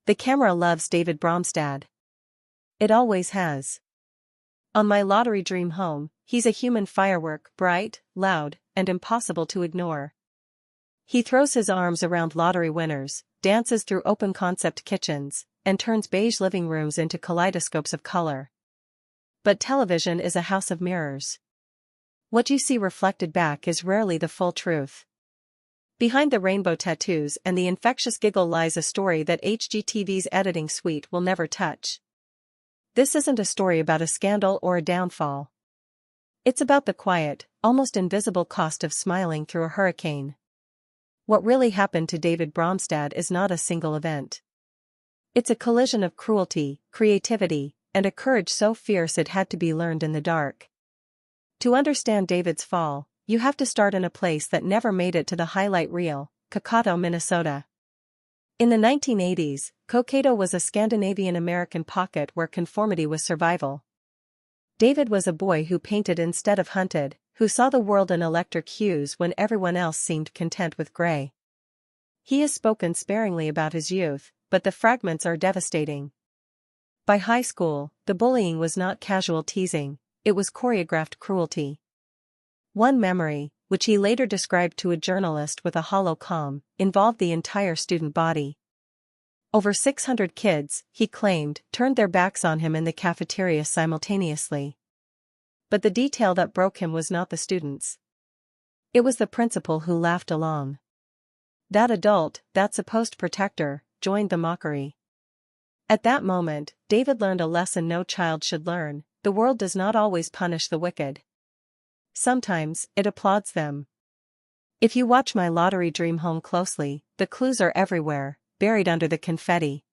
The camera loves David Bromstad. It always has. On My Lottery Dream Home, he's a human firework, bright, loud, and impossible to ignore. He throws his arms around lottery winners, dances through open-concept kitchens, and turns beige living rooms into kaleidoscopes of color. But television is a house of mirrors. What you see reflected back is rarely the full truth. Behind the rainbow tattoos and the infectious giggle lies a story that HGTV's editing suite will never touch. This isn't a story about a scandal or a downfall. It's about the quiet, almost invisible cost of smiling through a hurricane. What really happened to David Bromstad is not a single event. It's a collision of cruelty, creativity, and a courage so fierce it had to be learned in the dark. To understand David's fall, you have to start in a place that never made it to the highlight reel, Cokato, Minnesota. In the 1980s, Cokato was a Scandinavian-American pocket where conformity was survival. David was a boy who painted instead of hunted, who saw the world in electric hues when everyone else seemed content with gray. He has spoken sparingly about his youth, but the fragments are devastating. By high school, the bullying was not casual teasing, it was choreographed cruelty. One memory, which he later described to a journalist with a hollow calm, involved the entire student body. Over 600 kids, he claimed, turned their backs on him in the cafeteria simultaneously. But the detail that broke him was not the students. It was the principal who laughed along. That adult, that supposed protector, joined the mockery. At that moment, David learned a lesson no child should learn: the world does not always punish the wicked. Sometimes, it applauds them. If you watch My Lottery Dream Home closely, the clues are everywhere, buried under the confetti.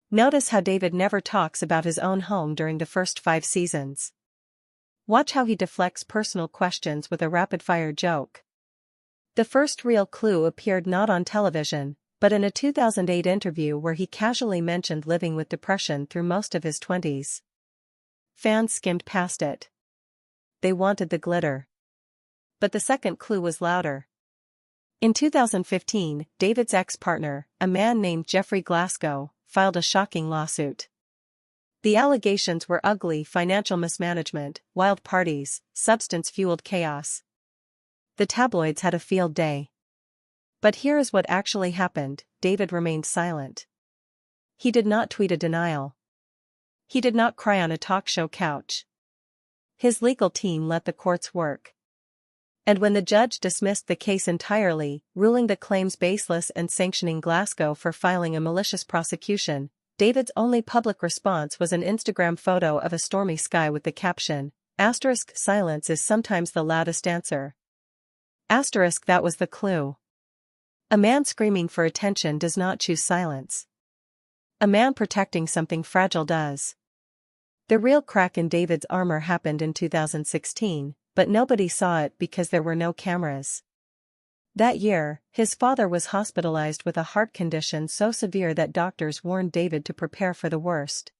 Notice how David never talks about his own home during the first 5 seasons. Watch how he deflects personal questions with a rapid-fire joke. The first real clue appeared not on television, but in a 2008 interview where he casually mentioned living with depression through most of his 20s. Fans skimmed past it. They wanted the glitter. But the second clue was louder. In 2015, David's ex-partner, a man named Jeffrey Glasgow, filed a shocking lawsuit. The allegations were ugly financial mismanagement, wild parties, substance-fueled chaos. The tabloids had a field day. But here is what actually happened: David remained silent. He did not tweet a denial. He did not cry on a talk show couch. His legal team let the courts work. And when the judge dismissed the case entirely, ruling the claims baseless and sanctioning Glasgow for filing a malicious prosecution, David's only public response was an Instagram photo of a stormy sky with the caption, *, silence is sometimes the loudest answer. *, that was the clue. A man screaming for attention does not choose silence. A man protecting something fragile does. The real crack in David's armor happened in 2016, but nobody saw it because there were no cameras. That year, his father was hospitalized with a heart condition so severe that doctors warned David to prepare for the worst.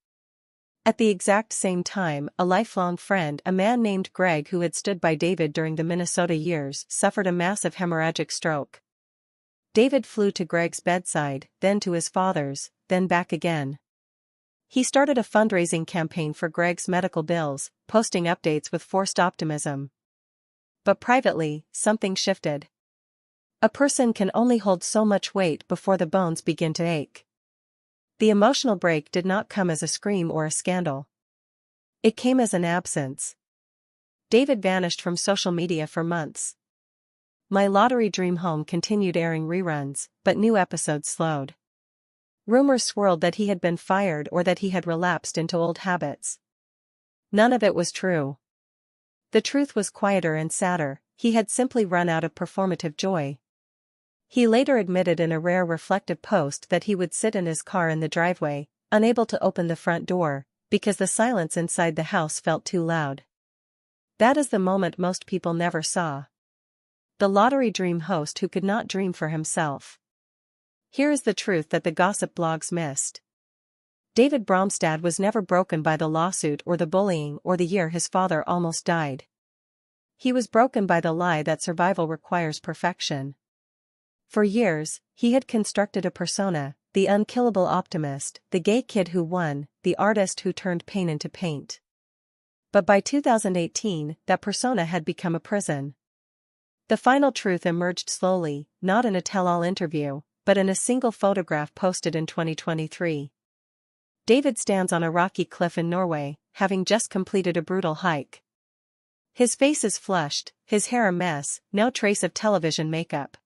At the exact same time, a lifelong friend, a man named Greg who had stood by David during the Minnesota years, suffered a massive hemorrhagic stroke. David flew to Greg's bedside, then to his father's, then back again. He started a fundraising campaign for Greg's medical bills, posting updates with forced optimism. But privately, something shifted. A person can only hold so much weight before the bones begin to ache. The emotional break did not come as a scream or a scandal. It came as an absence. David vanished from social media for months. My Lottery Dream Home continued airing reruns, but new episodes slowed. Rumors swirled that he had been fired or that he had relapsed into old habits. None of it was true. The truth was quieter and sadder: he had simply run out of performative joy. He later admitted in a rare reflective post that he would sit in his car in the driveway, unable to open the front door, because the silence inside the house felt too loud. That is the moment most people never saw. The lottery dream host who could not dream for himself. Here is the truth that the gossip blogs missed. David Bromstad was never broken by the lawsuit or the bullying or the year his father almost died. He was broken by the lie that survival requires perfection. For years, he had constructed a persona, the unkillable optimist, the gay kid who won, the artist who turned pain into paint. But by 2018, that persona had become a prison. The final truth emerged slowly, not in a tell-all interview, but in a single photograph posted in 2023. David stands on a rocky cliff in Norway, having just completed a brutal hike. His face is flushed, his hair a mess, no trace of television makeup.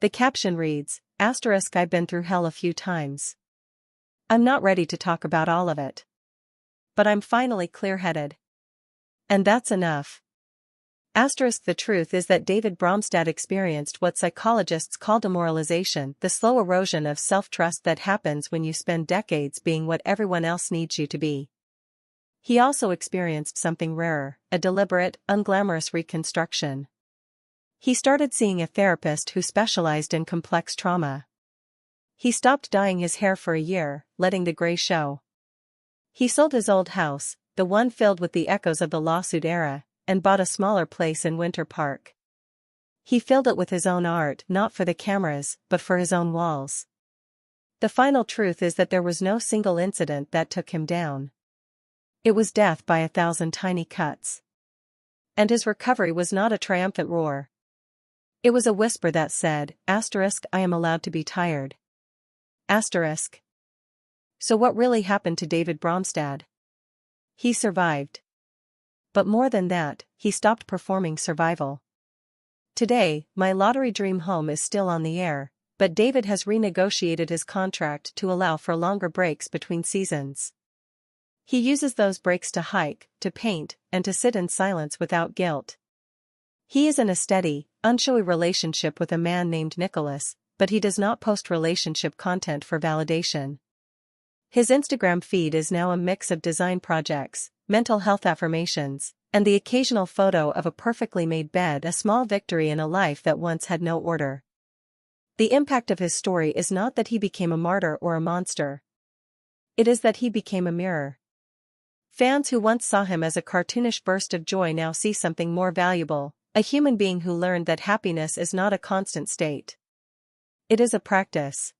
The caption reads, "I've been through hell a few times. I'm not ready to talk about all of it. But I'm finally clear-headed. And that's enough." The truth is that David Bromstad experienced what psychologists call demoralization, the slow erosion of self-trust that happens when you spend decades being what everyone else needs you to be. He also experienced something rarer, a deliberate, unglamorous reconstruction. He started seeing a therapist who specialized in complex trauma. He stopped dyeing his hair for a year, letting the gray show. He sold his old house, the one filled with the echoes of the lawsuit era, and bought a smaller place in Winter Park. He filled it with his own art, not for the cameras, but for his own walls. The final truth is that there was no single incident that took him down. It was death by 1,000 tiny cuts. And his recovery was not a triumphant roar. It was a whisper that said, "I am allowed to be tired." So what really happened to David Bromstad? He survived. But more than that, he stopped performing survival. Today, My Lottery Dream Home is still on the air, but David has renegotiated his contract to allow for longer breaks between seasons. He uses those breaks to hike, to paint, and to sit in silence without guilt. He is in a steady, unshowy relationship with a man named Nicholas, but he does not post relationship content for validation. His Instagram feed is now a mix of design projects, mental health affirmations, and the occasional photo of a perfectly made bed, a small victory in a life that once had no order. The impact of his story is not that he became a martyr or a monster. It is that he became a mirror. Fans who once saw him as a cartoonish burst of joy now see something more valuable, a human being who learned that happiness is not a constant state. It is a practice.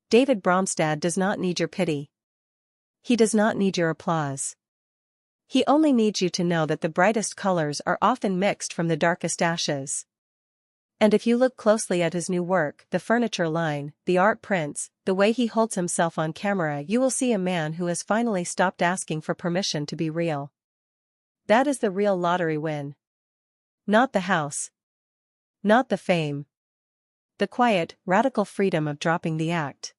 David Bromstad does not need your pity. He does not need your applause. He only needs you to know that the brightest colors are often mixed from the darkest ashes. And if you look closely at his new work, the furniture line, the art prints, the way he holds himself on camera, you will see a man who has finally stopped asking for permission to be real. That is the real lottery win. Not the house. Not the fame. The quiet, radical freedom of dropping the act.